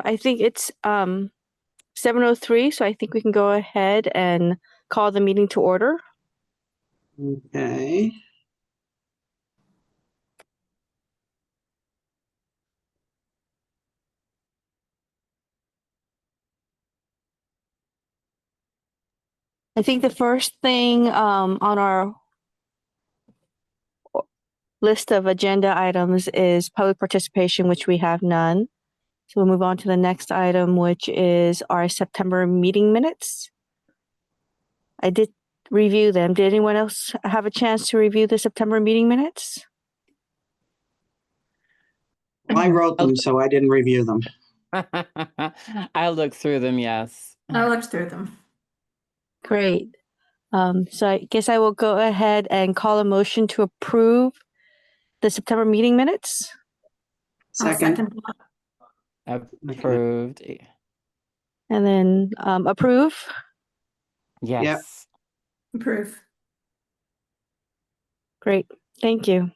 I think it's 7:03, so I think we can go ahead and call the meeting to order. Okay. I think the first thing on our list of agenda items is public participation, which we have none. So we'll move on to the next item, which is our September meeting minutes. I did review them. Did anyone else have a chance to review the September meeting minutes? Well, I wrote them, so I didn't review them. I looked through them, yes. I looked through them. Great. So I guess I will go ahead and call a motion to approve the September meeting minutes. I'll Second. second that. Approved. And then approve. Yes. Approve. Great. Thank you.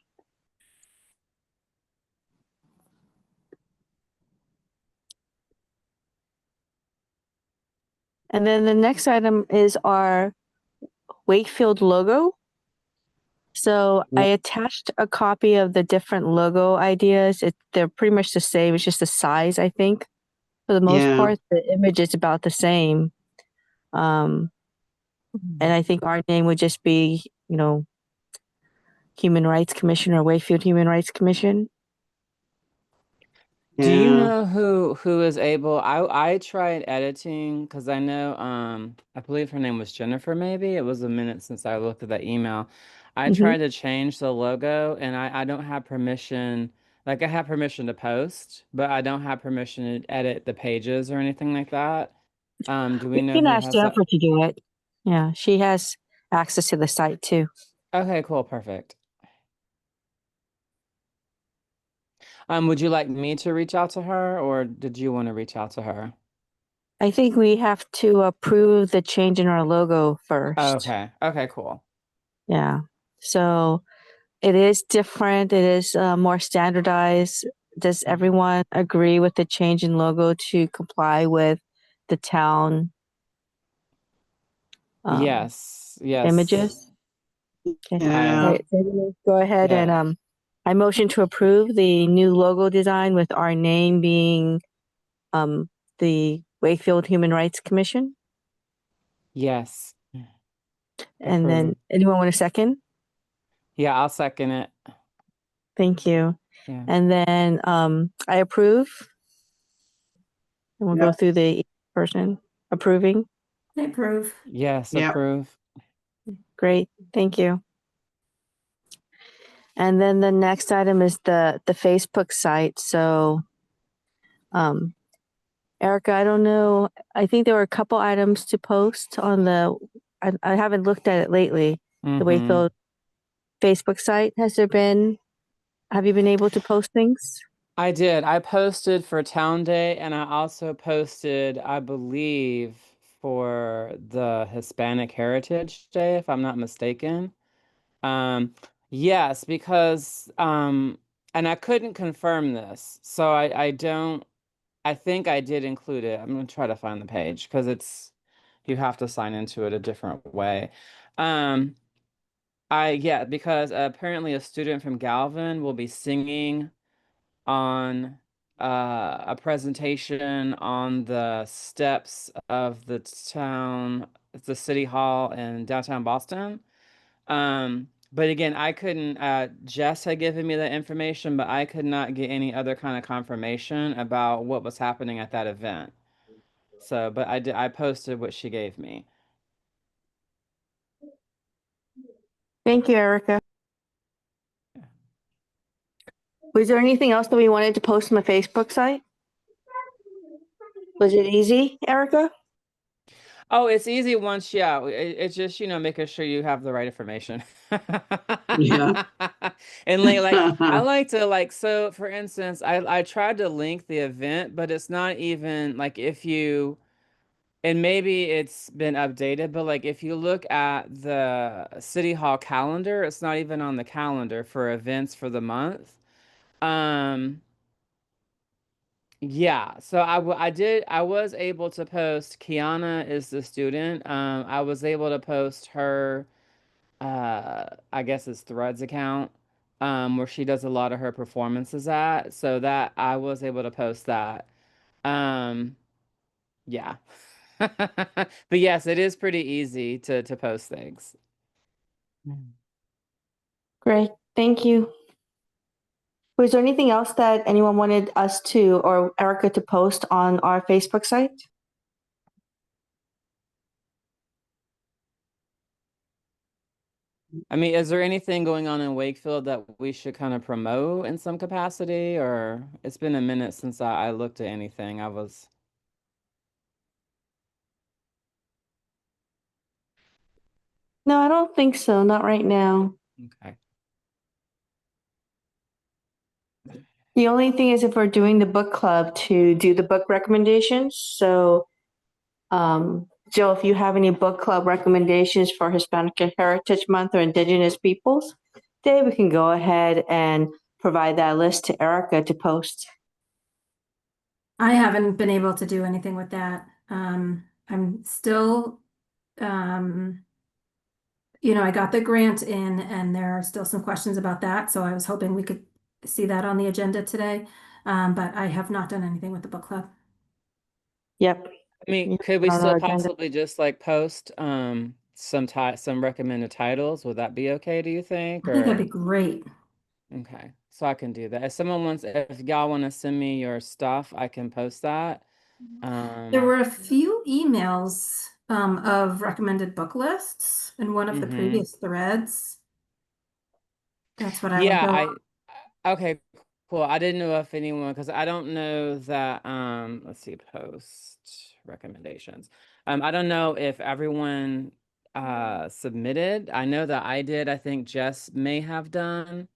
And then the next item is our Wakefield logo. So I attached a copy of the different logo ideas. They're pretty much the same. It's just the size, I think. For the most part, the image is about the same. And I think our name would just be, Human Rights Commission or Wakefield Human Rights Commission. Do you know who is able? I tried editing because I know I believe her name was Jennifer. Maybe it was a minute since I looked at that email. I tried to change the logo, and I don't have permission. Like I have permission to post, but I don't have permission to edit the pages or anything like that. Do we know You can who ask has that? Jennifer to do it. Yeah, she has access to the site too. Okay, cool, perfect. Would you like me to reach out to her, or did you want to reach out to her? I think we have to approve the change in our logo first. Okay. Okay, cool. Yeah. So it is different. It is more standardized. Does everyone agree with the change in logo to comply with the town Yes. images? Okay. Yeah. All right, so go ahead and I motion to approve the new logo design with our name being the Wakefield Human Rights Commission. Yes. And then Approved. anyone want a second? Yeah, I'll second it. Thank you. Yeah. And then I approve. And we'll go through the person approving. I approve. Yes, Yep. approve. Great. Thank you. And then the next item is the Facebook site. So Erica, I don't know. I think there were a couple items to post on I haven't looked at it lately. The Wakefield Facebook site. Have you been able to post things? I did. I posted for Town Day, and I also posted, I believe, for the Hispanic Heritage Day, if I'm not mistaken. Yes, because and I couldn't confirm this, so I think I did include it. I'm gonna try to find the page because you have to sign into it a different way. Um, because apparently a student from Galvin will be singing on a presentation on the steps of the city hall in downtown Boston. But again, I couldn't, Jess had given me that information, but I could not get any other kind of confirmation about what was happening at that event. So, but I posted what she gave me. Thank you, Erica. Was there anything else that we wanted to post on the Facebook site? Was it easy, Erica? Oh, it's easy once, yeah. It's just, making sure you have the right information. Yeah. And I like to so for instance, I tried to link the event, but it's not even and maybe it's been updated, but if you look at the City Hall calendar, it's not even on the calendar for events for the month. Yeah, so I was able to post. Kiana is the student. I was able to post her, I guess it's Threads account, where she does a lot of her performances at. So that I was able to post that. Um, yeah. But yes, it is pretty easy to post things. Great. Thank you. Was there anything else that anyone wanted us to or Erica to post on our Facebook site? I mean, is there anything going on in Wakefield that we should kind of promote in some capacity? Or it's been a minute since I looked at anything. I was No, I don't think so. Not right now. okay. The only thing is if we're doing the book club to do the book recommendations. So, Joe, if you have any book club recommendations for Hispanic Heritage Month or Indigenous Peoples Day, we can go ahead and provide that list to Erica to post. I haven't been able to do anything with that. I'm still, um, I got the grant in and there are still some questions about that. So I was hoping we could see that on the agenda today. But I have not done anything with the book club. Yep. I mean, You could have we it on still our agenda. possibly just like post some recommended titles? Would that be okay, do you think? I think that'd Or be great. okay, so I can do that. If y'all want to send me your stuff, I can post that. There Um, were a few emails of recommended book lists in one of the mhm. previous threads. That's what I would Yeah, go on. okay, cool. I didn't know if anyone, because I don't know that let's see, post recommendations. I don't know if everyone submitted. I know that I did. I think Jess may have done.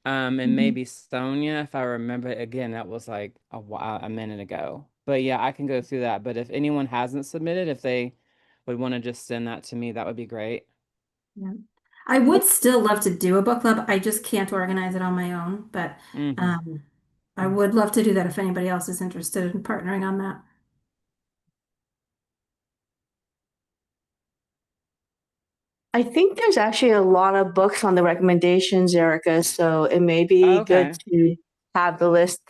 And Mhm. maybe Sonia, if I remember. Again, that was like a minute ago. But yeah, I can go through that. But if anyone hasn't submitted, if they would want to just send that to me, that would be great. Yeah. I would still love to do a book club. I just can't organize it on my own, but Hmm. um, I would love to do that if anybody else is interested in partnering on that. I think there's actually a lot of books on the recommendations, Erica. So it may be good Okay. to have the list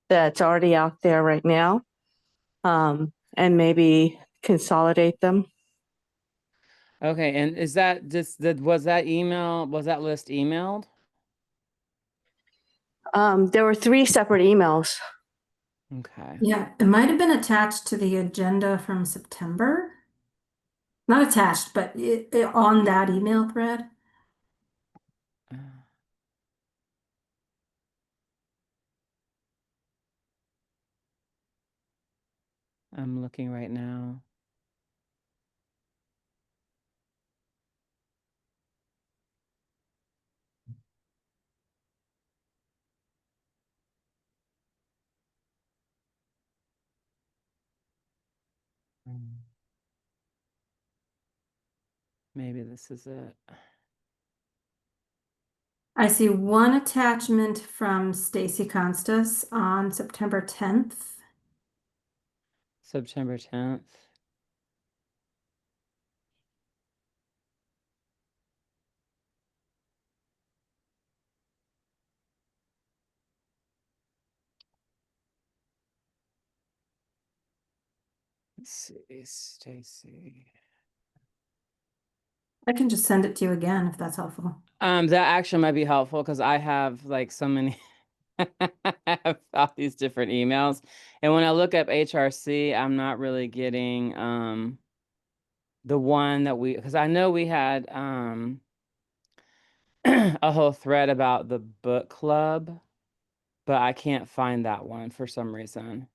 that's already out there right now, and maybe consolidate them. Okay. And is that just that was that list emailed? There were 3 separate emails. Okay. Yeah, it might have been attached to the agenda from September. Not attached, but on that email thread. Uh, I'm looking right now. Mm, maybe this is it. I see one attachment from Stacy Constas on September 10th. September 10th. Let's see, Stacy. I can just send it to you again if that's helpful. That actually might be helpful because I have like so many I have all these different emails. And when I look up HRC, I'm not really getting the one that because I know we had a whole thread about the book club, but I can't find that one for some reason.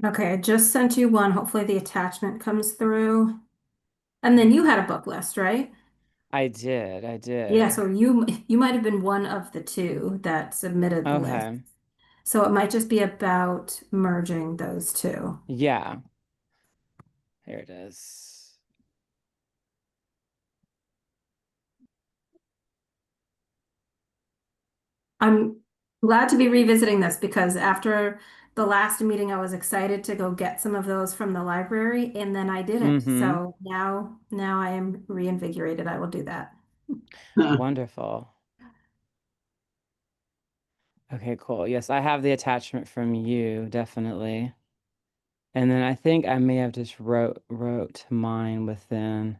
Okay, I just sent you one. Hopefully the attachment comes through. And then you had a book list, right? I Yeah, did. so you might have been one of the two that submitted the list. Okay. So it might just be about merging those two. Yeah. Here it is. I'm Glad to be revisiting this because after the last meeting, I was excited to go get some of those from the library and then I didn't. Mm-hmm. So now I am reinvigorated. I will do that. Wonderful. Okay, cool. Yes, I have the attachment from you, definitely. And then I think I may have just wrote mine within.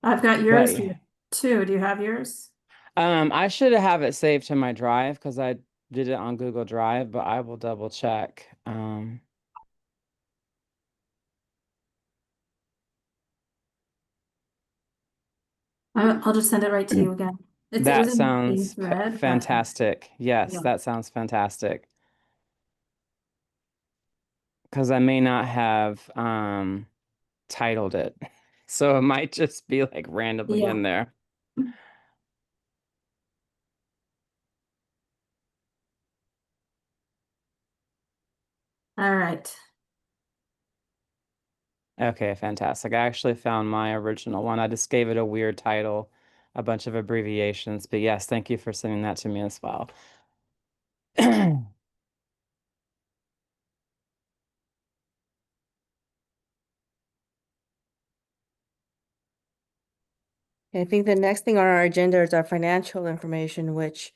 I've got But yours here too. Do you have yours? I should have it saved to my drive because I did it on Google Drive, but I will double check. I'll just send it right to you again. It was That in the same sounds thread, but fantastic. Yes, yeah. that sounds fantastic. Because I may not have titled it. So it might just be like randomly Yeah. in there. All right. Okay, fantastic. I actually found my original one. I just gave it a weird title, a bunch of abbreviations. But yes, thank you for sending that to me as well. I think the next thing on our agenda is our financial information, which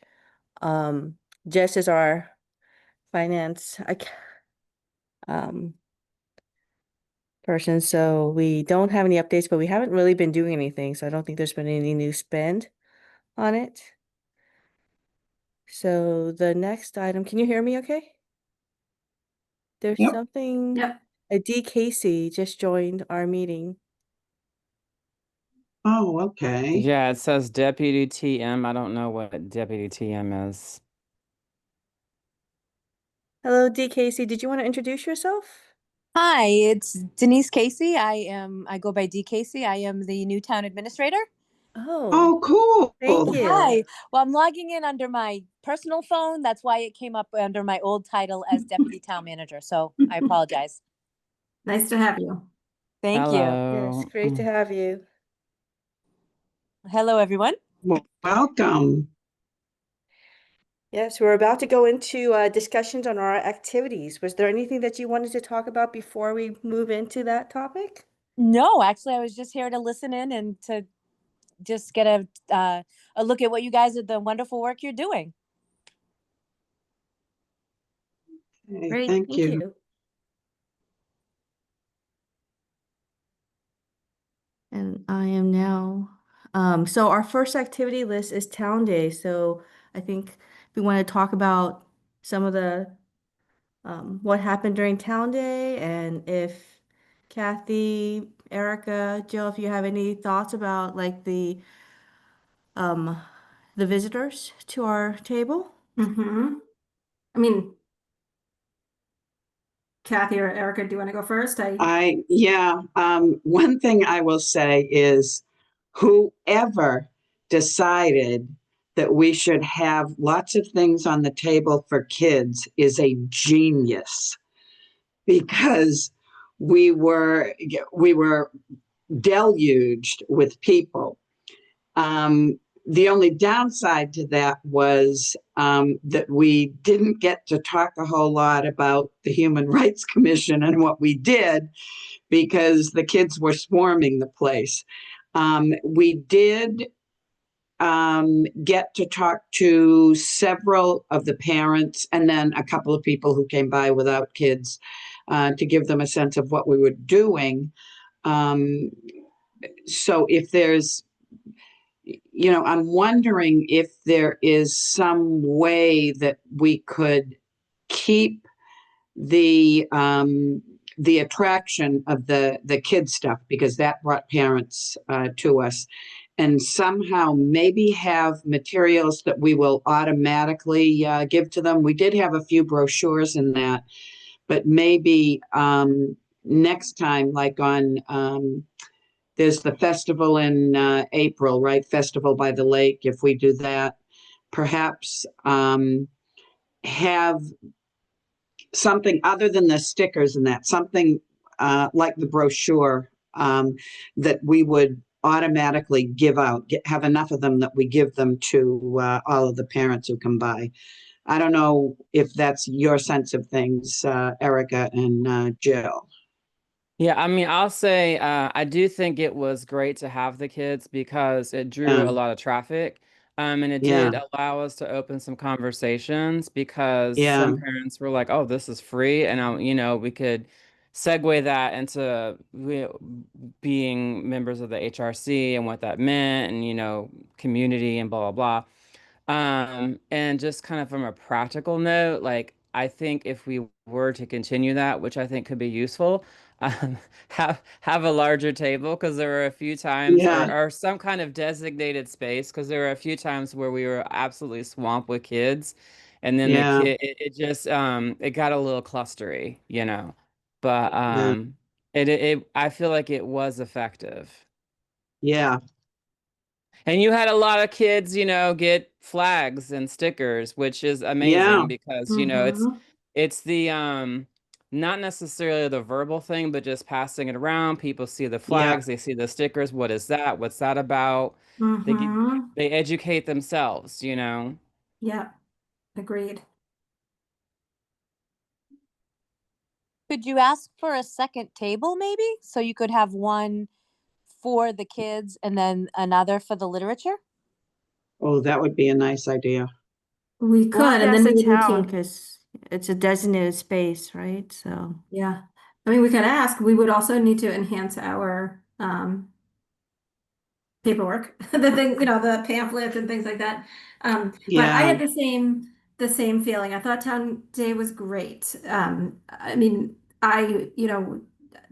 Jess is our finance um person. So we don't have any updates, but we haven't really been doing anything. So I don't think there's been any new spend on it. So the next item, can you hear me okay? There's Yep. something, Yep. D. Casey just joined our meeting. Oh, okay. Yeah, it says Deputy TM. I don't know what Deputy TM is. Hello, D. Casey. Did you want to introduce yourself? Hi, it's Denise Casey. I go by D Casey. I am the new town administrator. Oh, Oh, cool. thank you. Hi. Well, I'm logging in under my personal phone. That's why it came up under my old title as deputy town manager. So I apologize. Nice to have you. Thank you. Yes, Hello. great to have you. Hello, everyone. Well, welcome. Yes, we're about to go into discussions on our activities. Was there anything that you wanted to talk about before we move into that topic? No, actually, I was just here to listen in and to just get a look at what you guys are the wonderful work you're doing. Okay, Great, thank thank you. you. And I am now, so our first activity list is Town Day. So I think we want to talk about some of the what happened during Town Day, and if Kathy, Erica, Jill, if you have any thoughts about like um the visitors to our table. Mm-hmm. I mean, Kathy or Erica, do you want to go first? Yeah, one thing I will say is whoever decided that we should have lots of things on the table for kids is a genius because we were deluged with people. The only downside to that was that we didn't get to talk a whole lot about the Human Rights Commission and what we did because the kids were swarming the place. We did get to talk to several of the parents and then a couple of people who came by without kids to give them a sense of what we were doing. So if there's, I'm wondering if there is some way that we could keep the attraction of the kid stuff because that brought parents to us, and somehow maybe have materials that we will automatically give to them. We did have a few brochures in that, but maybe next time, like on there's the festival in April, right? Festival by the Lake. If we do that, perhaps have something other than the stickers and that, something like the brochure that we would automatically give out, have enough of them that we give them to all of the parents who come by. I don't know if that's your sense of things, Erica and Jill. Yeah, I mean, I'll say I do think it was great to have the kids because it drew Yeah, a lot of traffic. And it yeah, did allow us to open some conversations because yeah, some parents were like, "Oh, this is free," and we could segue that into being members of the HRC and what that meant, and community and blah blah blah. And just kind of from a practical note, like I think if we were to continue that, which I think could be useful, um, have a larger table because there were a few times, yeah, or some kind of designated space because there were a few times where we were absolutely swamped with kids, and then the yeah, kid it just it got a little clustery. But yeah, it I feel like it was effective. yeah, And you had a lot of kids, get flags and stickers, which is yeah, amazing because, Mm-hmm. it's the not necessarily the verbal thing, but just passing it around. People see the yeah, flags, they see the stickers. What is that? What's that about? They get Mm-hmm. they educate themselves. Yeah, agreed. Could you ask for a second table maybe? So you could have one for the kids and then another for the literature? oh, that would be a nice idea. We We'll have could, to and ask then the maybe we town can, because it's a designated space, right? So yeah. I mean, we could ask. We would also need to enhance our paperwork, the thing, the pamphlets and things like that. But I Yeah, had the same feeling. I thought Town Day was great. I mean, I,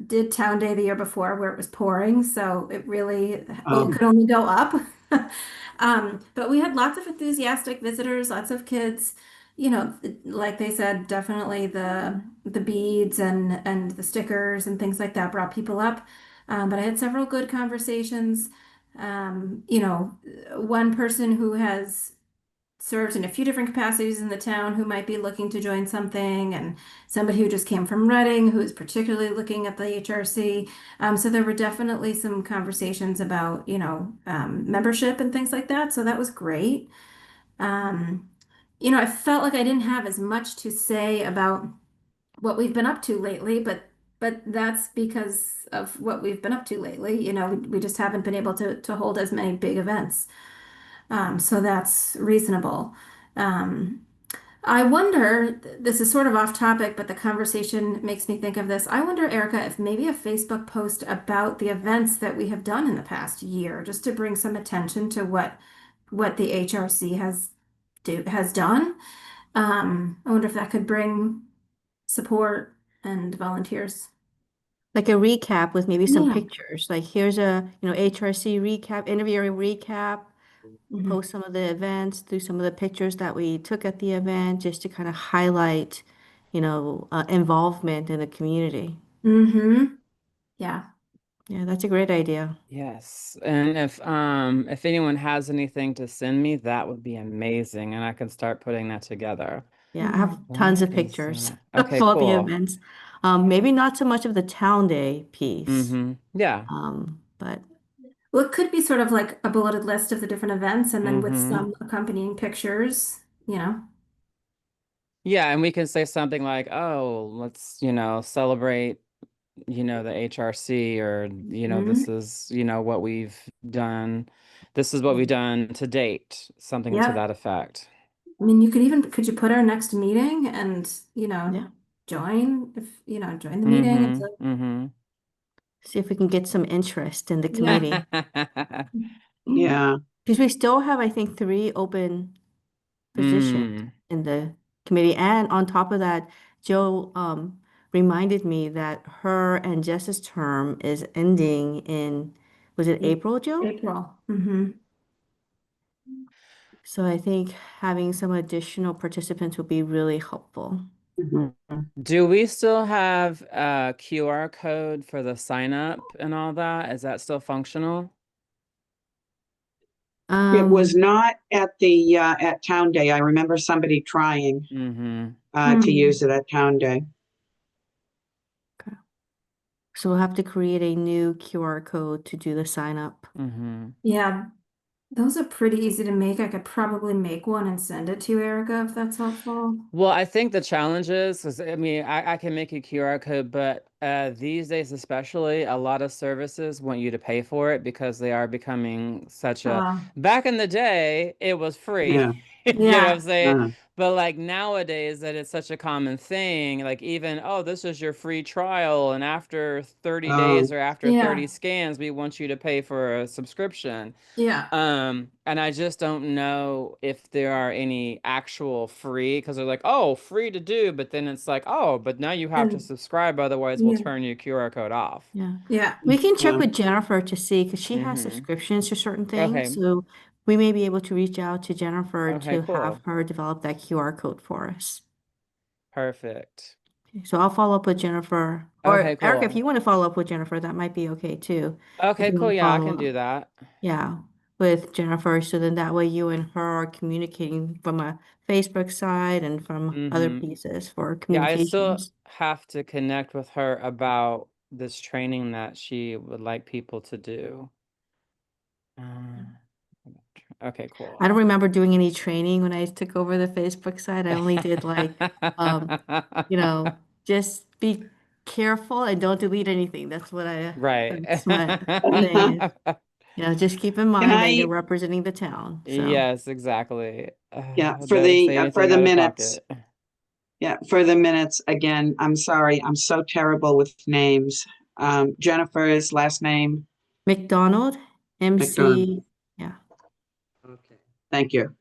did Town Day the year before where it was pouring, so it really um, could only go up. But we had lots of enthusiastic visitors, lots of kids. Like they said, definitely the beads and the stickers and things like that brought people up. But I had several good conversations. One person who has served in a few different capacities in the town who might be looking to join something, and somebody who just came from Reading who is particularly looking at the HRC. So there were definitely some conversations about, membership and things like that. So that was great. Um, I felt like I didn't have as much to say about what we've been up to lately, but that's because of what we've been up to lately. We just haven't been able to hold as many big events. So that's reasonable. Um, I wonder, this is sort of off topic, but the conversation makes me think of this. I wonder, Erica, if maybe a Facebook post about the events that we have done in the past year, just to bring some attention to what the HRC has done. I wonder if that could bring support and volunteers. like a recap with maybe some Yeah. pictures. Like here's a, HRC recap, interview recap, Mhm. post some of the events, through some of the pictures that we took at the event, just to kind of highlight, involvement in the community. Mm-hmm. Yeah. Yeah, that's a great idea. Yes. And if anyone has anything to send me, that would be amazing. And I can start putting that together. Yeah, I have Mhm. tons What of is pictures that? of Okay, all the cool. events. Maybe not so much of the town day piece, Yeah. but Well, it could be sort of like a bulleted list of the different events and then with Mm-hmm. some accompanying pictures. Yeah, and we can say something like, "Oh, let's, celebrate, the HRC or, this Mhm. is, what we've done. This is what we've done to date." Something to Yep. that effect. I mean, could you put our next meeting and, yeah, join the meeting and Mm-hmm. so, Mm-hmm. see if we can get some interest in the yeah. committee. yeah, Because we still have, I think, three open positions Mm. in the committee. And on top of that, Joe reminded me that her and Jess's term is ending in, was it April, Joe? April. Hmm. So I think having some additional participants would be really helpful. mhm. Do we still have a QR code for the sign up and all that? Is that still functional? It was Um, not at the at Town Day. I remember somebody trying Mm-hmm. to use it at Town Day. okay. So we'll have to create a new QR code to do the sign up. Mm-hmm. Yeah, those are pretty easy to make. I could probably make one and send it to you, Erica, if that's helpful. Well, I think the challenge is I mean, I can make a QR code, but these days especially, a lot of services want you to pay for it because they are becoming such a, Uh, back in the day, it was free. Yeah. You know what I'm yeah, saying? Uh, But like nowadays that it's such a common thing, like even, oh, this is your free trial, and after 30 days oh, or after yeah, 30 scans, we want you to pay for a subscription. yeah. And I just don't know if there are any actual free, because they're like, oh, free to do, but then it's like, oh, but now you have to And subscribe, otherwise we'll yeah, turn your QR code off. Yeah. yeah. We can check yeah. with Jennifer to see, because she has Mm-hmm. subscriptions to certain things. Okay. So we may be able to reach out to Jennifer Okay, to have cool. her develop that QR code for us. Perfect. Okay, so I'll follow up with Jennifer. Okay, Or Erica, if cool. you want to follow up with Jennifer, that might be okay too. If Okay, you want cool. to Yeah, I follow can up. do that. Yeah, with Jennifer. So then that way you and her are communicating from a Facebook side and from other Mm-hmm. pieces for Yeah, I still communications. have to connect with her about this training that she would like people to do. Uh, okay, I cool. don't remember doing any training when I took over the Facebook side. I only did like, um, you know, just be careful and don't delete anything. Right. That's my thing is, just keep in Can mind that you're I, representing the town. So Yes, exactly. yeah, Don't say for anything the out of minutes, pocket. yeah, for the minutes, again, I'm sorry, I'm so terrible with names. Jennifer's last name, McDonald, McDonald. MC, yeah. Okay. Thank you.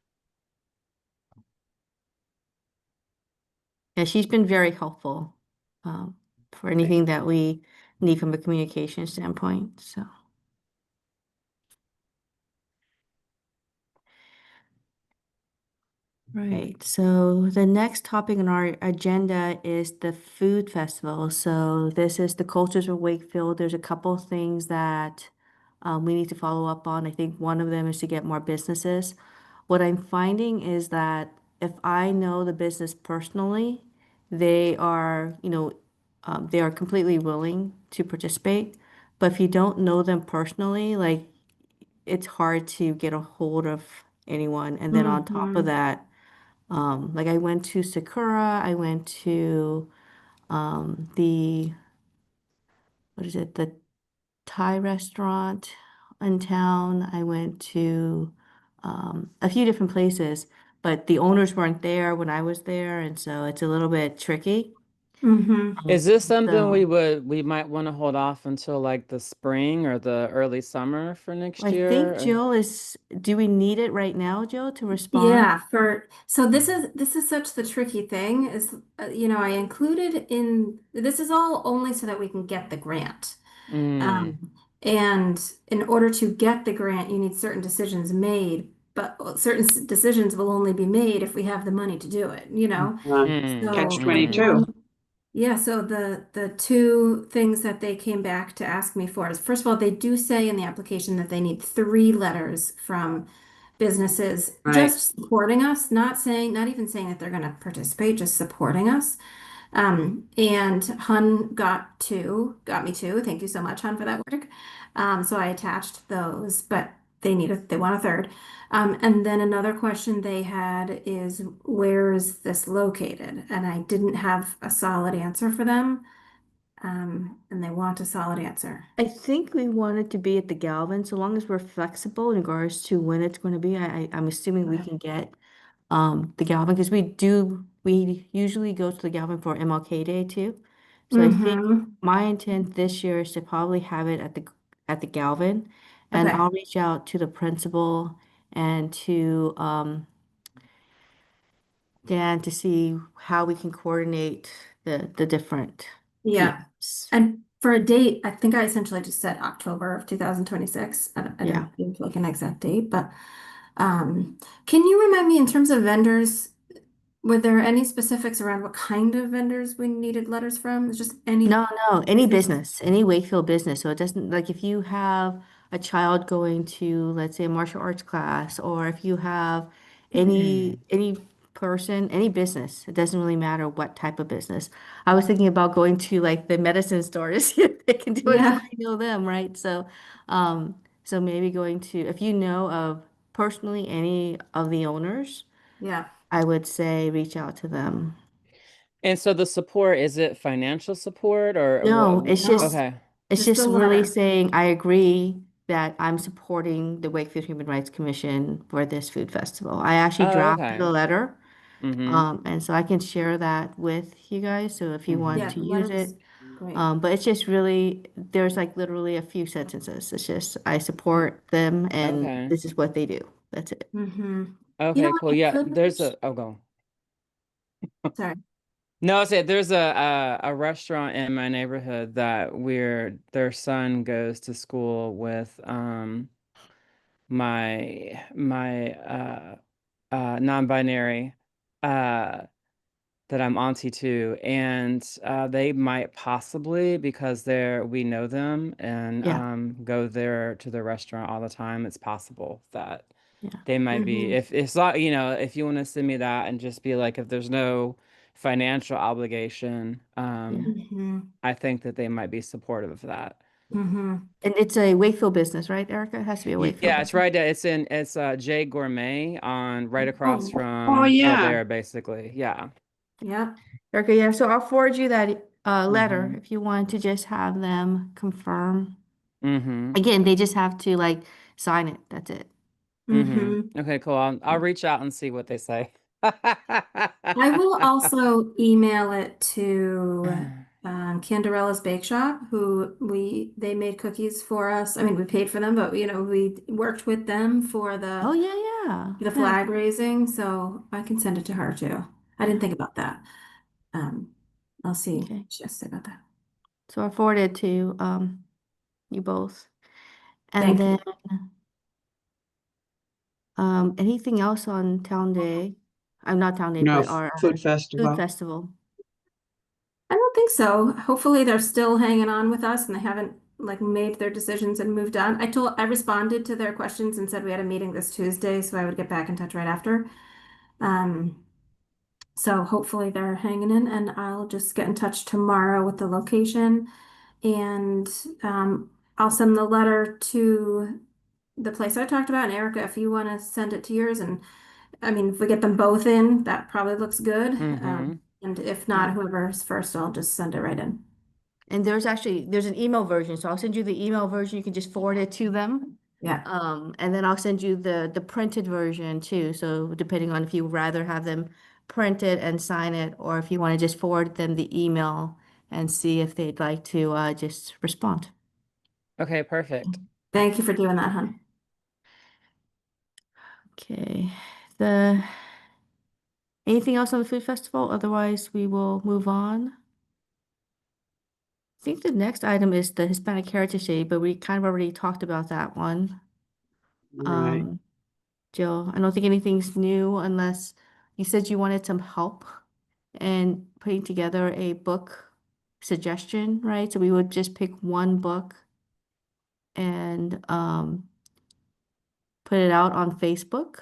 Yeah, she's been very helpful for anything that we need from a communication standpoint. So. Right. So the next topic on our agenda is the food festival. So this is the Cultures of Wakefield. There's a couple things that we need to follow up on. I think one of them is to get more businesses. What I'm finding is that if I know the business personally, they are, they are completely willing to participate. But if you don't know them personally, like it's hard to get a hold of anyone. And then on top of Hmm. that, like I went to Sakura, I went to the what is it, the Thai restaurant in town. I went to a few different places, but the owners weren't there when I was there, and so it's a little bit tricky. Hmm. Is this something So we might want to hold off until like the spring or the early summer for next I think year? Jill is, do we need it right now, Jill, to respond? Yeah, so this is such the tricky thing is I included in this is all only so that we can get the grant. Mm, And in order to get the grant, you need certain decisions made, but certain decisions will only be made if we have the money to do it, you know? Uh, catch So mm. 22. yeah, so the two things that they came back to ask me for is first of all, they do say in the application that they need 3 letters from businesses Right. just supporting us, not even saying that they're going to participate, just supporting us. And Hun got me two. Thank you so much, Hun, for that work. So I attached those, but they want a third. And then another question they had is where is this located? And I didn't have a solid answer for them. And they want a solid answer. I think we want it to be at the Galvin, so long as we're flexible in regards to when it's going to be. I'm assuming we Okay. can get the Galvin because we usually go to the Galvin for MLK Day too. So I think Mm-hmm. my intent this year is to probably have it at the Galvin, and Okay. I'll reach out to the principal and to Dan to see how we can coordinate the different Yeah. PMs. And for a date, I think I essentially just said October of 2026. I Yeah. didn't give like an exact date, but um, can you remind me in terms of vendors, were there any specifics around what kind of vendors we needed letters from? It's just any No, no, any businesses? business, any Wakefield business. So it doesn't, like if you have a child going to, let's say, a martial arts class, or if you have any person, any business. It doesn't really matter what type of business. I was thinking about going to like the medicine store to see if they can do it because Yeah. I know them, right? So maybe going to, if you know of personally any of the owners, Yeah. I would say reach out to them. And so the support, is it financial support or No, what? No, Okay. it's just a just really letter. saying I agree that I'm supporting the Wakefield Human Rights Commission for this food festival. I actually Oh, drafted okay. a letter, Mm-hmm. and so I can share that with you guys. So if you want Yeah, Mm-hmm. to the use letter's it, great. but it's just really there's like literally a few sentences. It's just I support them, and Okay. this is what they do. That's it. Mm-hmm. You know Okay, what? cool. I Yeah, could there's reach. a, oh, go. Sorry. No, I said there's a restaurant in my neighborhood that their son goes to school with my non-binary uh that I'm auntie to, and they might possibly, because we know them and Yeah, go there to the restaurant all the time. It's possible that yeah. they might be, Mm-hmm. if it's not, if you want to send me that and just be like, if there's no financial obligation, Yeah. Mm-hmm. I think that they might be supportive of that. Mm-hmm. And it's a Wakefield business, right, Erica? It has to be a Wakefield Yeah, it's business. right there. It's J Gourmet on right across Oh, Oh, from yeah. Colbert, basically. Yeah. yeah. Okay, yeah, so I'll forward you that letter Mm-hmm. if you want to just have them confirm. Mm-hmm. Again, they just have to like sign it. That's it. Mm-hmm. Okay, cool. I'll reach out and see what they say. I will also email it to Canderella's Bake Shop, who they made cookies for us. I mean, we paid for them, but we worked with them for Oh the yeah, yeah. the Yeah. flag raising, so I can send it to her too. I didn't think about that. Um, I'll see what Okay. she has to say about that. So I forwarded to you both. And Thank then you. anything else on Town Day? I'm not Town Day, No, but our food food festival. festival. I don't think so. Hopefully they're still hanging on with us and they haven't like made their decisions and moved on. I responded to their questions and said we had a meeting this Tuesday, so I would get back in touch right after. Um, so hopefully they're hanging in and I'll just get in touch tomorrow with the location and I'll send the letter to the place I talked about. And Erica, if you want to send it to yours, and I mean, if we get them both in, that probably looks good. Mm-hmm. And if Yeah. not, whoever's first, I'll just send it right in. And there's an email version, so I'll send you the email version. You can just forward it to them. Yeah. And then I'll send you the printed version too. So depending on if you rather have them print it and sign it, or if you want to just forward them the email and see if they'd like to just respond. Okay, perfect. Thank you for doing that, hon. Okay. The anything else on the food festival? Otherwise, we will move on. I think the next item is the Hispanic Heritage Day, but we kind of already talked about that one. Right. Um, Jill, I don't think anything's new unless you said you wanted some help in putting together a book suggestion, right? So we would just pick one book and put it out on Facebook,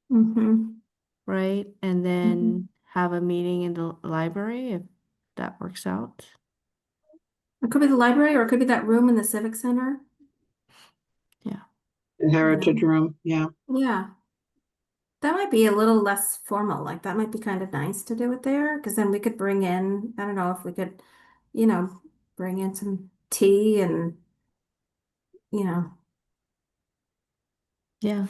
Mm-hmm. right? And Mm-hmm. then have a meeting in the library if that works out. It could be the library or it could be that room in the Civic Center. Yeah. The Heritage Room. Yeah. Yeah. That might be a little less formal. Like that might be kind of nice to do it there because then we could bring in, I don't know if we could, you know, bring in some tea and, you know, Yeah. um,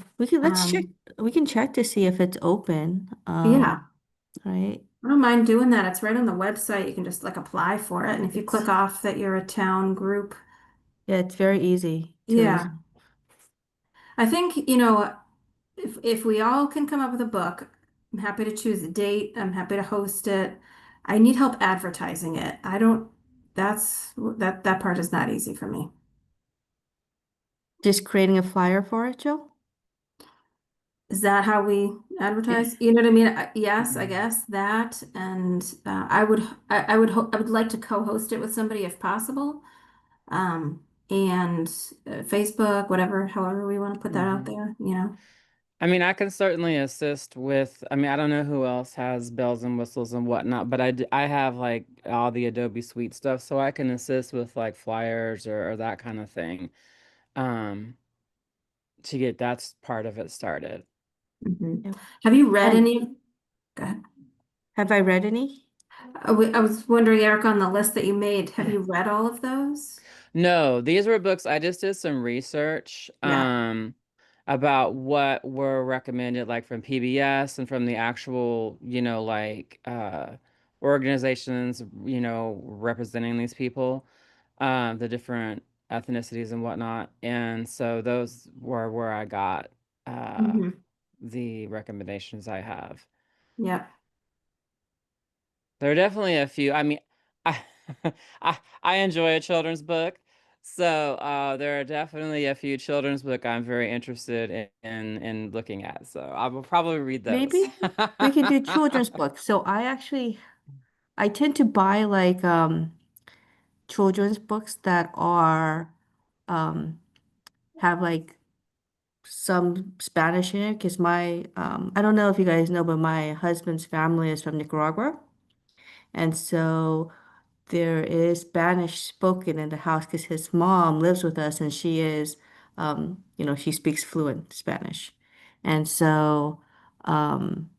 We can check to see if it's open. yeah. Right. I don't mind doing that. It's right on the website. You can just like apply for it. And if you click It's off that you're a town group, yeah, it's very easy to yeah. resolve. I think, if we all can come up with a book, I'm happy to choose a date. I'm happy to host it. I need help advertising it. I don't, that part is not easy for me. Just creating a flyer for it, Jill? Is that how we Yeah. advertise? You know what I mean? Yes, I Mhm. guess that. And I would like to co-host it with somebody if possible. And Facebook, whatever, however we want to put that out Mhm. there. I mean, I can certainly assist with, I mean, I don't know who else has bells and whistles and whatnot, but I have like all the Adobe Suite stuff, so I can assist with like flyers or that kind of thing, um, to get that part of it started. Mhm. Yeah. Have you read And any? Go ahead. have I read any? I was wondering, Eric, on the list that you made, have you read all of those? No, these were books. I just did some research Yeah. about what were recommended like from PBS and from the actual, like organizations, representing these people, the different ethnicities and whatnot. And so those were where I got uh Hmm. the recommendations I have. Yeah. There are definitely a few. I mean, I I enjoy a children's book, so there are definitely a few children's book I'm very interested in looking at. So I will probably read those. Maybe we could do children's books. So I tend to buy like children's books that are um have like some Spanish in it because my I don't know if you guys know, but my husband's family is from Nicaragua. And so there is Spanish spoken in the house because his mom lives with us and she is, she speaks fluent Spanish. And um,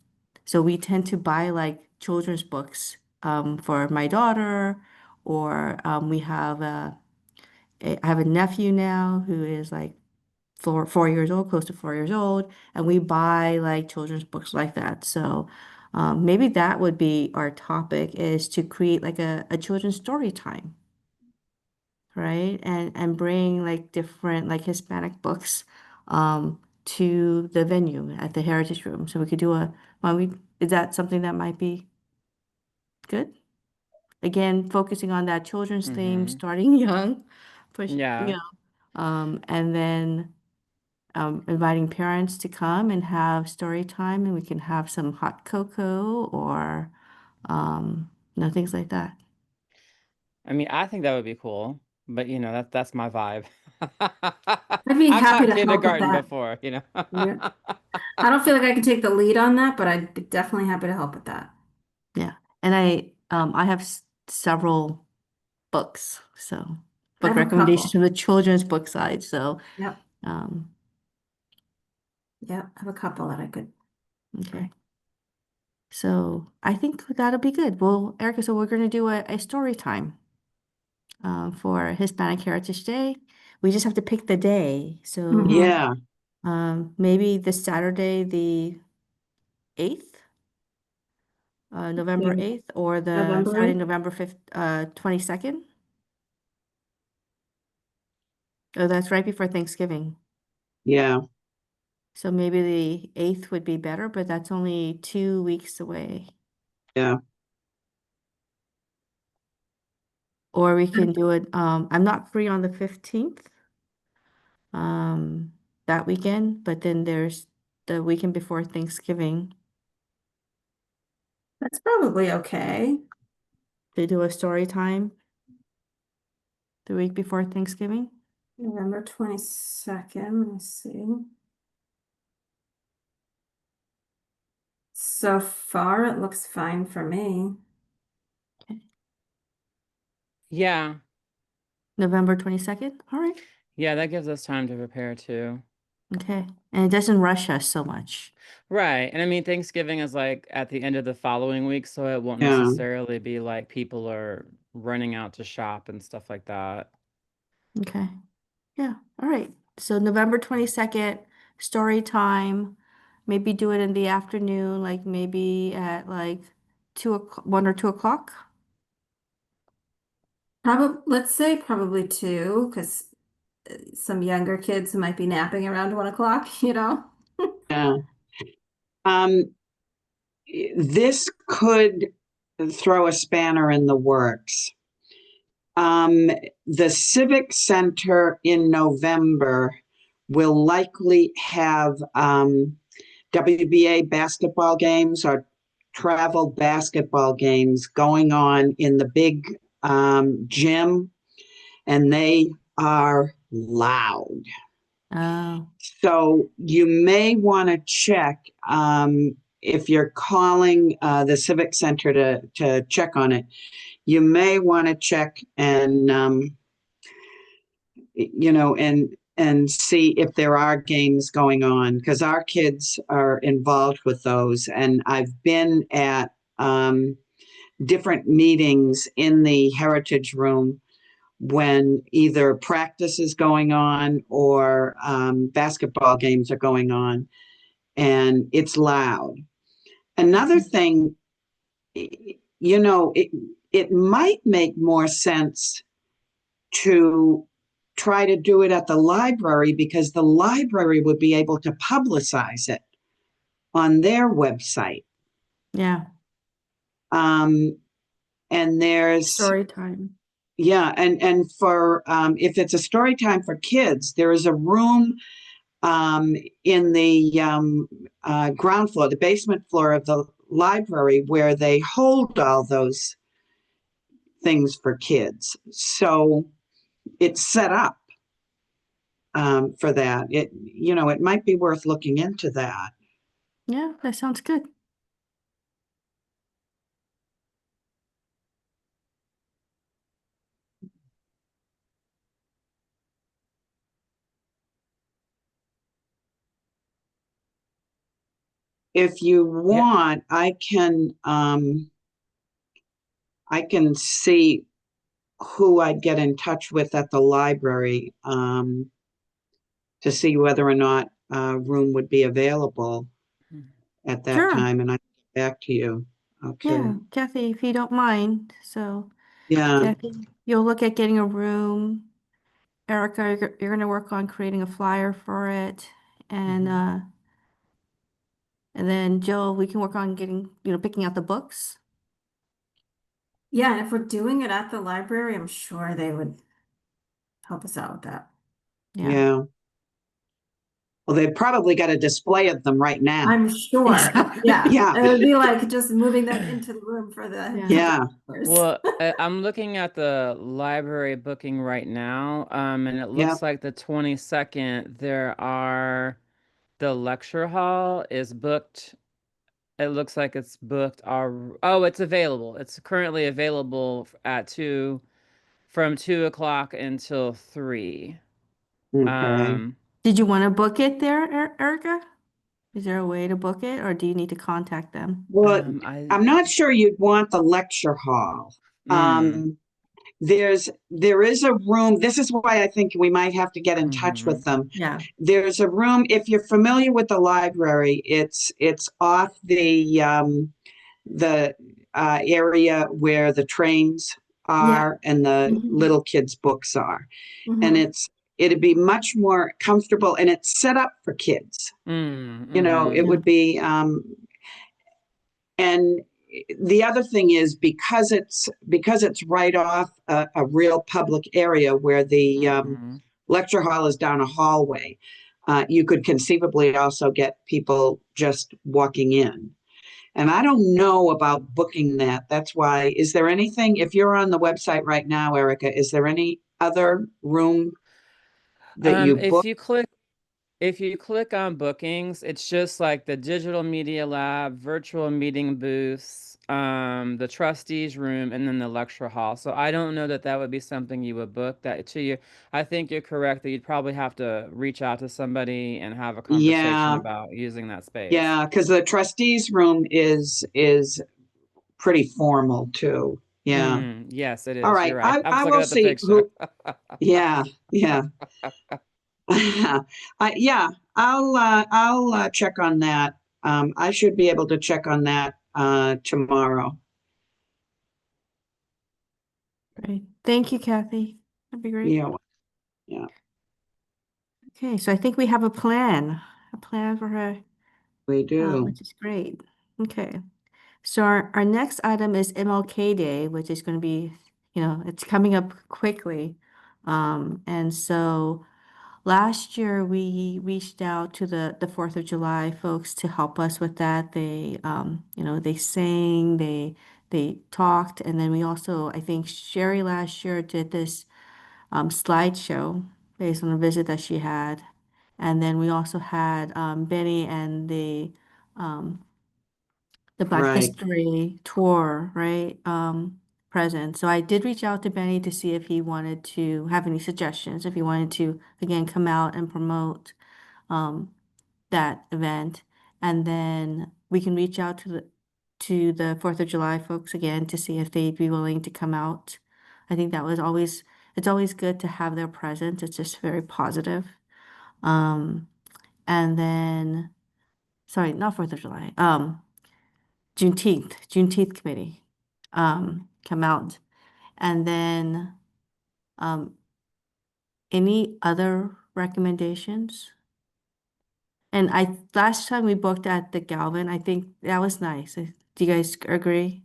so we tend to buy like children's books for my daughter, or we have I have a nephew now who is like 4 years old, close to 4 years old, and we buy like children's books like that. So maybe that would be our topic is to create like a children's story time, right? And bring like different like Hispanic books to the venue at the Heritage Room. So we could do is that something that might be good? Again, focusing on that children's theme, Hmm. starting young, push, Yeah. and then inviting parents to come and have story time, and we can have some hot cocoa or things like that. I mean, I think that would be cool, but that's my vibe. I'd be I've happy taught to help with kindergarten that. before. Yeah. I don't feel like I can take the lead on that, but I'd be definitely happy to help with that. Yeah, and I have several books, so I book have a recommendations couple. from the children's book side. So Yep. um, Yep. I have a couple that I could. okay, so I think that'll be good. Well, Erica, so we're going to do a story time for Hispanic Heritage Day. We just have to pick the day. So Mhm. Yeah, maybe this Saturday, the 8th, November Yeah. 8th, or the November Saturday, 8th. November 5th, 22nd. Oh, that's right before Thanksgiving. yeah, So maybe the 8th would be better, but that's only 2 weeks away. yeah. Or we can do it, I'm not free on the 15th, um, that weekend, but then there's the weekend before Thanksgiving That's probably okay. to do a story time the week before Thanksgiving. November 22nd. Let me see. So far, it looks fine for me. Okay. Yeah. November 22nd. All right. Yeah, that gives us time to prepare too. Okay. And it doesn't rush us so much. Right. And I mean, Thanksgiving is like at the end of the following week, so it won't Yeah. necessarily be like people are running out to shop and stuff like that. Okay. Yeah. All right. So November 22nd, story time. Maybe do it in the afternoon, like maybe at like 2 o'clock, 1 or 2 o'clock. Probably, let's say probably two, because some younger kids might be napping around 1 o'clock, you know? Yeah. Um, this could throw a spanner in the works. Um, the Civic Center in November will likely have WBA basketball games or travel basketball games going on in the big gym, and they are loud. Oh, So you may want to check if you're calling the Civic Center to check on it. You may want to check and and see if there are games going on, because our kids are involved with those. And I've been at different meetings in the Heritage Room when either practice is going on or basketball games are going on, and it's loud. Another thing, it might make more sense to try to do it at the library, because the library would be able to publicize it on their website. yeah. And there's Story time. yeah, and for if it's a story time for kids, there is a room in the ground floor, the basement floor of the library, where they hold all those things for kids. So it's set up for that. It might be worth looking into that. Yeah, that sounds good. If you Yeah. want, I can see who I'd get in touch with at the library to see whether or not a room would be available at that Sure. time, and I get back to you. Okay. Yeah, Kathy, if you don't mind. So, Yeah. Kathy, you'll look at getting a room. Erica, you're going to work on creating a flyer for it. And then Jill, we can work on getting, picking out the books. Yeah, and if we're doing it at the library, I'm sure they would help us out with that. Yeah. Yeah. Well, they've probably got a display of them right now. I'm sure. Exactly. Yeah. Yeah. It would be like just moving them into the room for the Yeah. Well, I'm looking at the library booking right now, and it Yeah. looks like the 22nd, the lecture hall is booked. It looks like it's booked. Oh, it's available. It's currently available from 2 o'clock until 3. Okay. Did you want to book it there, Erica? Is there a way to book it, or do you need to contact them? Well, I I'm not sure you'd want the lecture hall. mm, There is a room. This is why I think we might have to get in touch with mhm. them. Yeah. There's a room, if you're familiar with the library, it's off the area where the trains are and the Mhm. little kids' books are. And Mhm. it'd be much more comfortable, and it's set up for kids. It Yeah. would be and the other thing is, because it's right off a real public area where the Mhm. lecture hall is down a hallway, you could conceivably also get people just walking in. And I don't know about booking that. That's why, is there anything, if you're on the website right now, Erica, is there any other room that you If book? you click on bookings, it's just like the digital media lab, virtual meeting booths, the trustees room, and then the lecture hall. So I don't know that would be something you would book that to you. I think you're correct that you'd probably have to reach out to somebody and have a conversation Yeah, about using that space. yeah, because the trustees room is pretty formal too. Yeah. Yes, it All is. right. You're right. I I'm I looking will at the see picture. who. Yeah, yeah. Yeah, I'll check on that. I should be able to check on that tomorrow. Great. Thank you, Kathy. That'd be great. Yeah, yeah, Okay, so I think we have a plan for her, we do. which is great. Okay, so our next item is MLK Day, which is going to be, it's coming up quickly. And so last year we reached out to the 4th of July folks to help us with that. They sang, they talked, and then we also, I think Sherry last year did this slideshow based on a visit that she had. And then we also had Benny and the Black Right. History tour, right? Present. So I did reach out to Benny to see if he wanted to have any suggestions, if he wanted to again come out and promote that event. And then we can reach out to the 4th of July folks again to see if they'd be willing to come out. I think that was always it's always good to have their presence. It's just very positive. And then sorry, not 4th of July. Juneteenth committee come out. And then um, any other recommendations? And last time we booked at the Galvin, I think that was nice. Do you guys agree?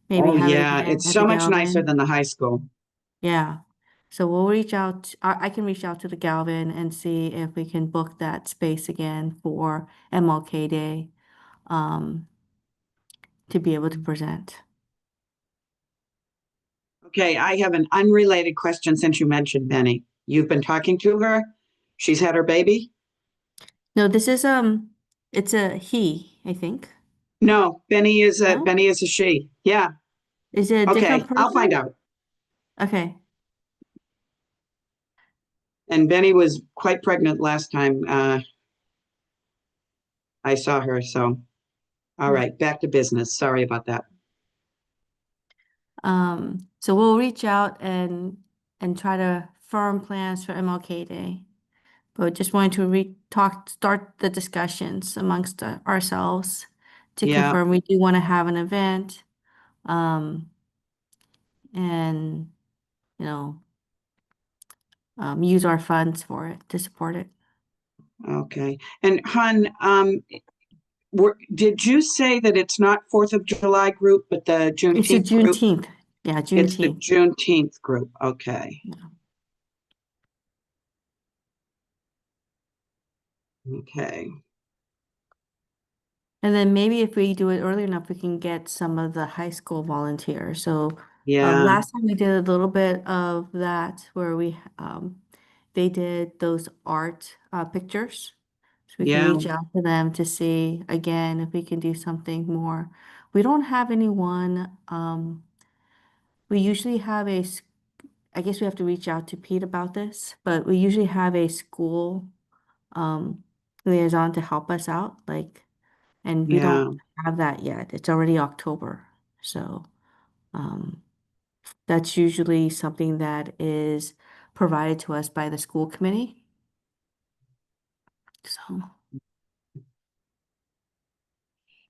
Maybe Oh, have it yeah. again It's at the so much nicer Galvin. than the high school. Yeah. So we'll reach out. I can reach out to the Galvin and see if we can book that space again for MLK Day um, to be able to present. Okay, I have an unrelated question since you mentioned Benny. You've been talking to her? She's had her baby? No, this is it's a he, I think. No, No? Benny is a she. Yeah. Is it a different Okay, I'll find person? out. Okay. And Benny was quite pregnant last time I saw her. So, all Yeah. right, back to business. Sorry about that. So we'll reach out and try to firm plans for MLK Day. But just wanted to start the discussions amongst ourselves to Yeah. confirm we do want to have an event, and you know, use our funds for it to support it. Okay. And Hun, did you say that it's not 4th of July group, but the It's a Juneteenth group? Juneteenth. Yeah, It's the Juneteenth. Juneteenth group. Okay. Yeah. Okay. And then maybe if we do it early enough, we can get some of the high school volunteers. So Yeah. last time we did a little bit of that where they did those art pictures. So we can Yeah. reach out to them to see again if we can do something more. We don't have anyone. We usually have I guess we have to reach out to Pete about this, but we usually have a school liaison to help us out. And we Yeah. don't have that yet. It's already October. So um, that's usually something that is provided to us by the school committee.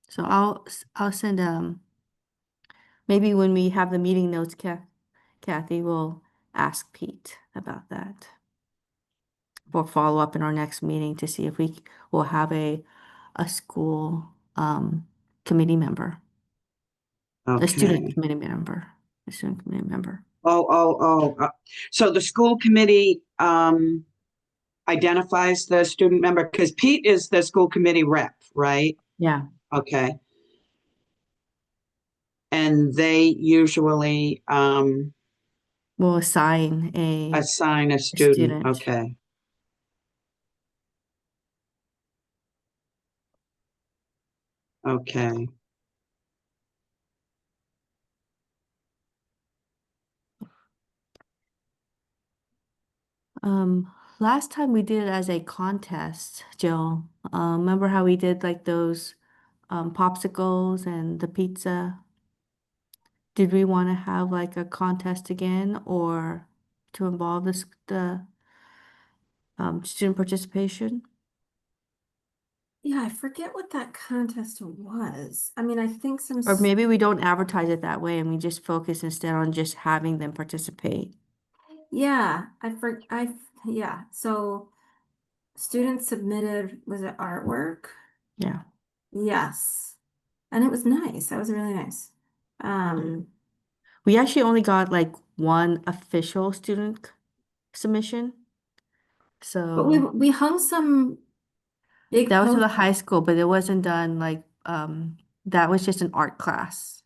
So I'll send maybe when we have the meeting notes, Kathy will ask Pete about that for follow up in our next meeting to see if we will have a school committee member, a student Okay. committee member, a student committee member. Oh. So the school committee identifies the student member because Pete is the school committee rep, right? Yeah. Okay. And they usually We'll assign assign a a student. student. Okay. Okay. Last time we did it as a contest, Jill. Remember how we did like those popsicles and the pizza? Did we want to have like a contest again or to involve the student participation? Yeah, I forget what that contest was. I mean, I think Or maybe we don't advertise it that way and we just focus instead on just having them participate. yeah, yeah. So students submitted, was it artwork? Yeah. Yes. And it was nice. That was really nice. We actually only got like one official student submission. But we So we hung some big that was for posts. the high school, but it wasn't done like that was just an art class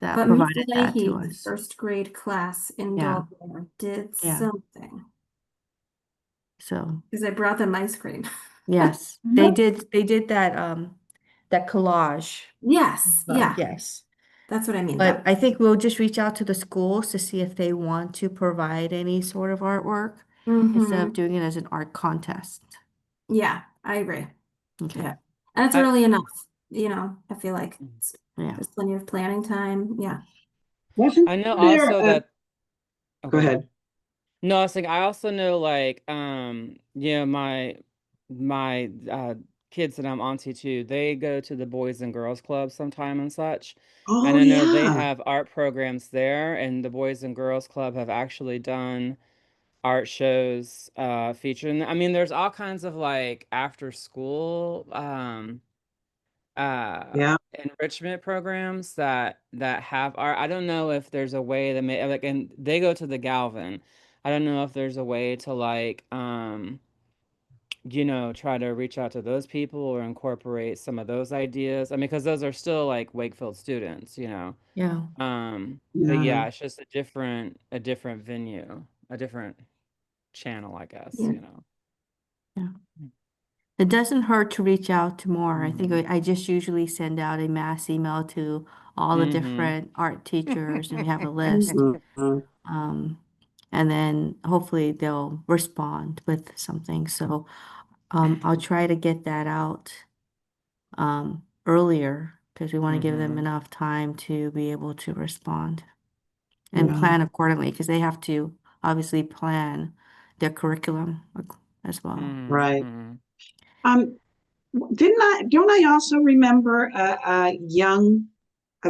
that But Miss provided that to Leahy's us. first grade class in Yeah, Dover did yeah. something. So Because I brought them ice cream. yes, they did that collage. Yes, yeah, Yes. that's what I mean. But I think we'll just reach out to the schools to see if they want to provide any sort of artwork instead of Mhm. doing it as an art contest. Yeah, I agree. Okay. Yeah. And it's I, early enough, I feel like Yeah. there's plenty of planning time. Yeah. Wasn't I know there also a, that, oh, go go ahead. ahead. No, I was like, I also know like my kids that I'm auntie to, they go to the Boys and Girls Club sometime and such. Oh, And I know they yeah. have art programs there, and the Boys and Girls Club have actually done art shows featuring, I mean, there's all kinds of like after school Yeah. enrichment programs that have art. I don't know if there's a way that may like, and they go to the Galvin. I don't know if there's a way to like try to reach out to those people or incorporate some of those ideas. I mean, because those are still like Wakefield students, you know. Yeah. But Yeah. yeah, it's just a different venue, a different channel, I guess, Yeah. you know. Yeah. It doesn't hurt to reach out to more. I think Mhm. I just usually send out a mass email to all the Mhm. different art teachers and we have a list. Mhm. Um, and then hopefully they'll respond with something. So I'll try to get that out earlier because we want to give them Mhm. enough time to be able to respond and Yeah. plan accordingly because they have to obviously plan their curriculum as well. Mhm. Right. Mhm. Um, don't I also remember a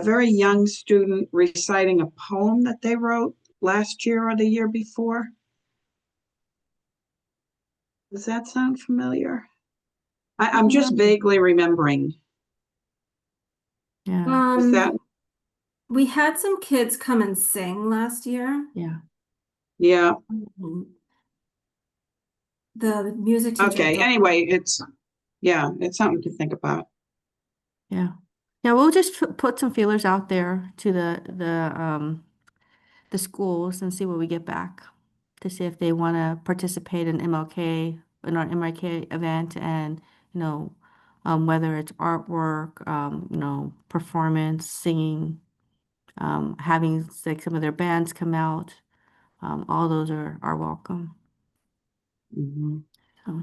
very young student reciting a poem that they wrote last year or the year before? Does that sound familiar? I'm just Um, vaguely remembering. Yeah, Was that? um, we had some kids come and sing last year. yeah, Yeah. Mhm. The music teacher had Okay. told Anyway, it's something to think about. yeah. Yeah, we'll just put some feelers out there to the schools and see what we get back to see if they want to participate in our MLK event and whether it's artwork, performance, singing, having like some of their bands come out. All those are welcome. Mhm. So,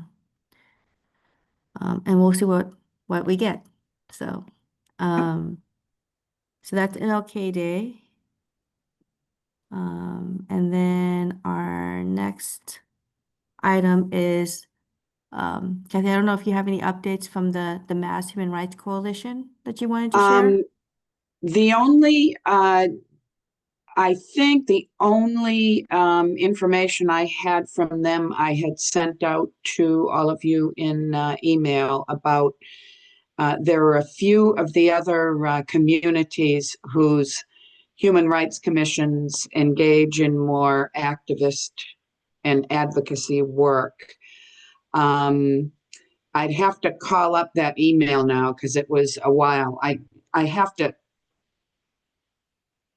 and we'll see what we get. So, um, so that's MLK Day. And then our next item is, Kathy, I don't know if you have any updates from the Mass Human Rights Coalition that you wanted to share? Um, the only, I think the only information I had from them, I had sent out to all of you in email about there are a few of the other communities whose human rights commissions engage in more activist and advocacy work. I'd have to call up that email now because it was a while. I have to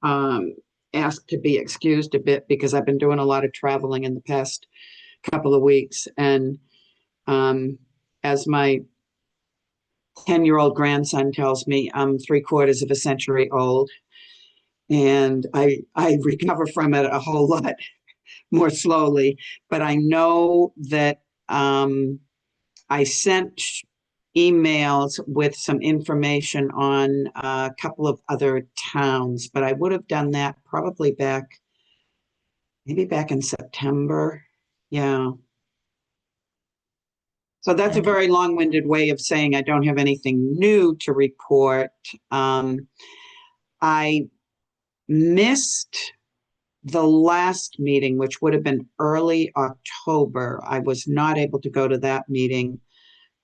um, ask to be excused a bit because I've been doing a lot of traveling in the past couple of weeks. And as my 10-year-old grandson tells me, I'm 3/4 of a century old. And I recover from it a whole lot more slowly. But I know that I sent emails with some information on a couple of other towns, but I would have done that probably maybe back in September. Yeah. So that's a And very long-winded way of saying I don't have anything new to report. I missed the last meeting, which would have been early October. I was not able to go to that meeting,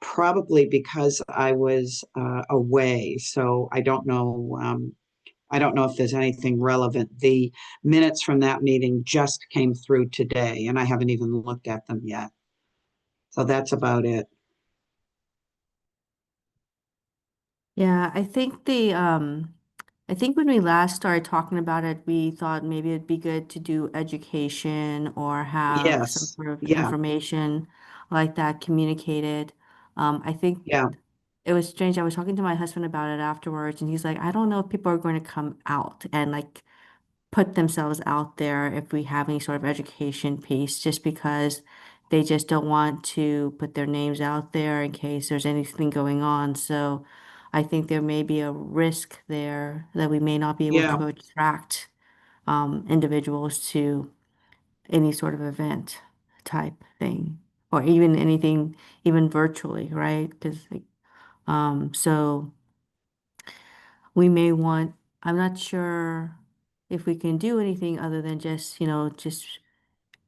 probably because I was away. So I don't know. I don't know if there's anything relevant. The minutes from that meeting just came through today, and I haven't even looked at them yet. So that's about it. yeah, I think I think when we last started talking about it, we thought maybe it'd be good to do education or have some Yes. sort of Yeah. information like that communicated. I think Yeah. it was strange. I was talking to my husband about it afterwards, and he's like, I don't know if people are going to come out and like put themselves out there if we have any sort of education piece, just because they just don't want to put their names out there in case there's anything going on. So I think there may be a risk there that we may not be able Yeah. to attract individuals to any sort of event type thing, or even anything, even virtually, right? Because so we may want, I'm not sure if we can do anything other than just, just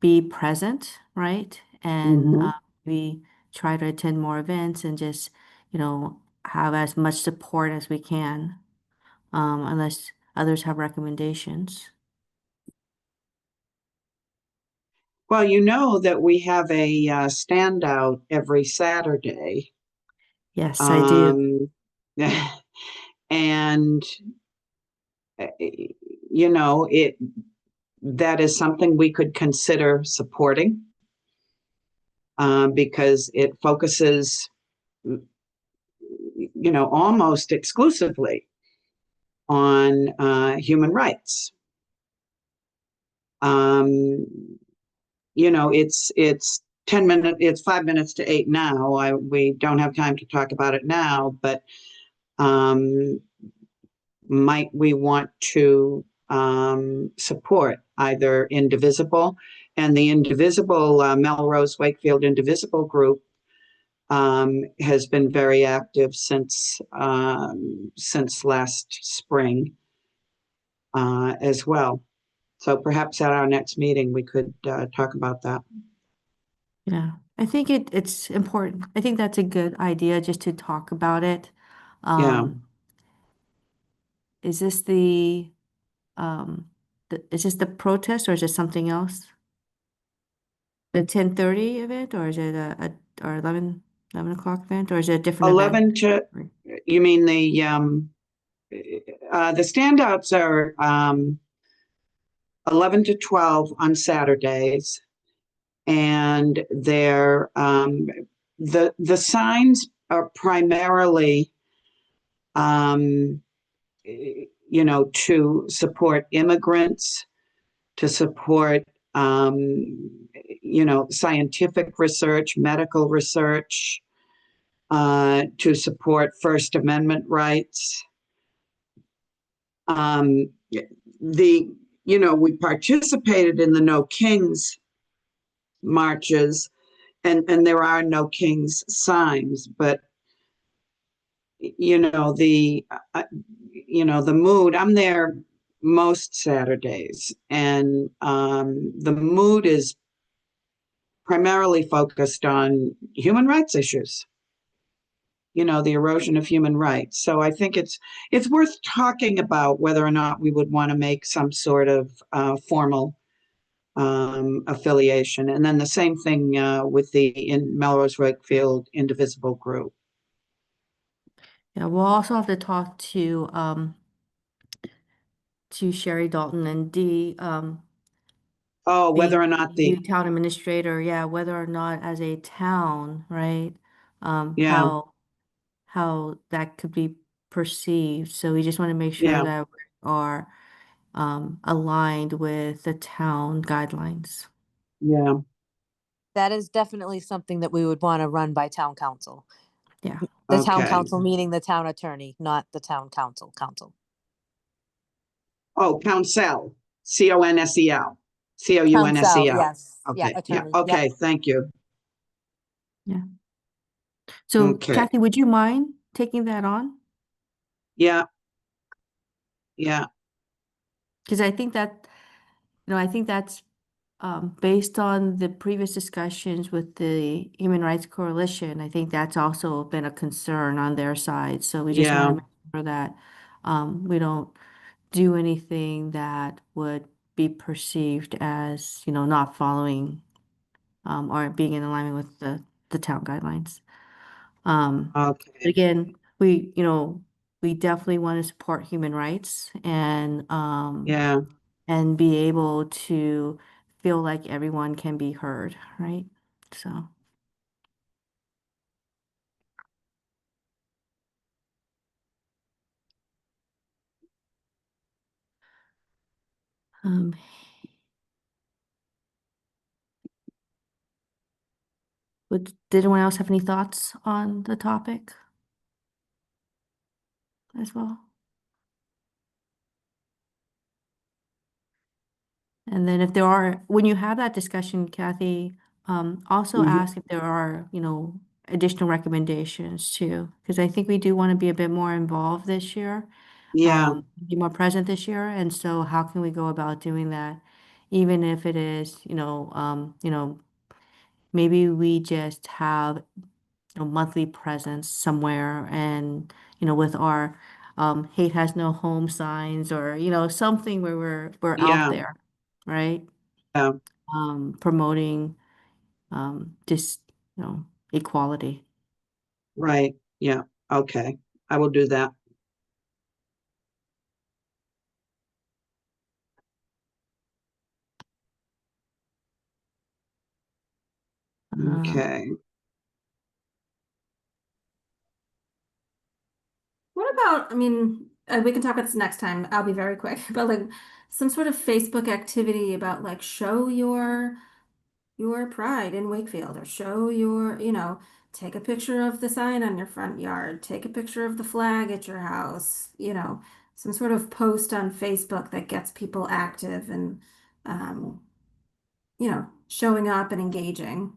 be present, right? And Hmm. we try to attend more events and just, have as much support as we can, unless others have recommendations. Well, you know that we have a standout every Saturday. Yes, I do. Um, and it that is something we could consider supporting, because it focuses, almost exclusively on human rights. Um, it's 10 minutes, it's 5 minutes to 8 now. We don't have time to talk about it now, but um, might we want to support either Indivisible, and the Indivisible, Melrose Wakefield Indivisible group has been very active since last spring, as well. So perhaps at our next meeting, we could talk about that. Yeah, I think it's important. I think that's a good idea just to talk about it. Yeah. Um, is this um, is this the protest or is it something else? The 10:30 event, or is it or 11 o'clock event, or is it a different event? 11 to, you mean the standouts are 11 to 12 on Saturdays, and the signs are primarily um, to support immigrants, to support scientific research, medical research, to support First Amendment rights. Um, we participated in the No Kings marches, and there are No Kings signs, but the mood. I'm there most Saturdays, and the mood is primarily focused on human rights issues. The erosion of human rights. So I think it's worth talking about whether or not we would want to make some sort of formal affiliation. And then the same thing with the in Melrose Wakefield Indivisible group. Yeah, we'll also have to talk to Sherry Dalton and Dee, Oh, whether being or the not new town administrator, yeah, whether or not as a town, right? yeah, How that could be perceived. So we just want to make sure yeah, that we are aligned with the town guidelines. yeah. That is definitely something that we would want to run by town council. Yeah. The town Okay. council meaning the town attorney, not the town council. Oh, Council, Consel, Council, Counsel. yes. Yeah, Okay, yeah, attorney. Yep. okay, thank you. Yeah. So Okay, Kathy, would you mind taking that on? yeah, yeah, Because I think that's based on the previous discussions with the Human Rights Coalition. I think that's also been a concern on their side. So we just want yeah, to make sure that we don't do anything that would be perceived as, not following or being in alignment with the town guidelines. But okay, again, we we definitely want to support human rights Yeah. and be able to feel like everyone can be heard, right? So. Um, did anyone else have any thoughts on the topic as well? And then if there are, when you have that discussion, Kathy, also Mhm. ask if there are, additional recommendations too, because I think we do want to be a bit more involved this year, Yeah. be more present this year. And so how can we go about doing that? Even if it is, maybe we just have monthly presence somewhere and, with our hate has no home signs or, something where we're out Yeah. there, right? Yeah. Promoting just, equality. Right. Yeah. Okay. I will do that. Uh, Okay. What about, I mean, we can talk about this next time. I'll be very quick, but like some sort of Facebook activity about like show your pride in Wakefield or show your, take a picture of the sign on your front yard, take a picture of the flag at your house, some sort of post on Facebook that gets people active and, um, showing up and engaging.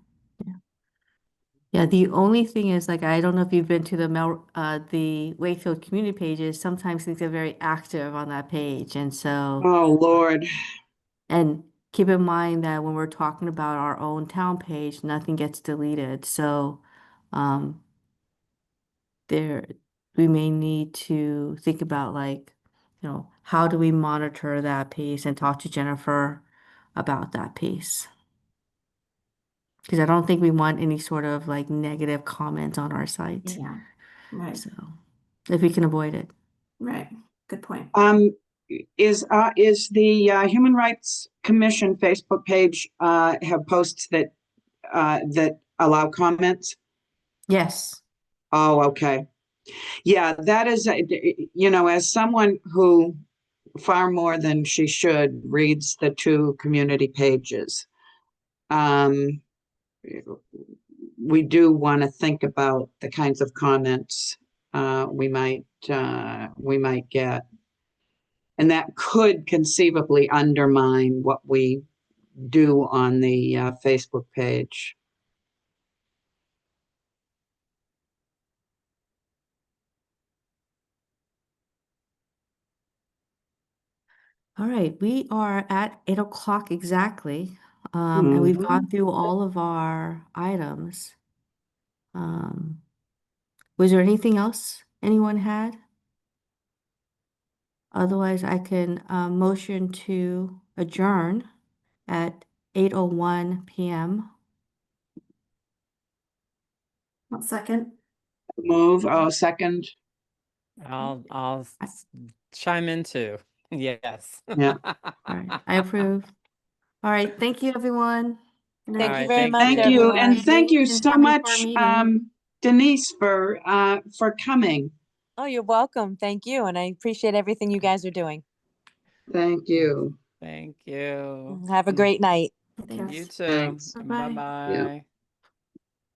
yeah, the only thing is like I don't know if you've been to the Wakefield community pages. Sometimes things are very active on that page, and so Oh, Lord. and keep in mind that when we're talking about our own town page, nothing gets deleted. So um, there we may need to think about like, how do we monitor that piece and talk to Jennifer about that piece. Because I don't think we want any sort of like negative comments on our site. Yeah. Right. So if we can avoid it. Right. Good point. Is the Human Rights Commission Facebook page have posts that allow comments? Yes. Oh, okay. Yeah, that is, as someone who far more than she should reads the two community pages, um, we do want to think about the kinds of comments we might get, and that could conceivably undermine what we do on the Facebook page. All right, we are at 8 o'clock exactly, and we've gone through all of our items. Um, was there anything else anyone had? Otherwise, I can motion to adjourn at 8:01 p.m. One second. Move. Oh, second. I'll chime in too. Yes. Yeah. All right, I approve. All right, thank you, everyone. Good Thank night. you right, very thank much, Thank you. you, everyone. and thank you And so coming for our much, meeting. Denise, for coming. Oh, you're welcome. Thank you. And I appreciate everything you guys are doing. Thank you. Thank you. Have a great night. Take care. You too. Thanks. Bye-bye. Bye-bye.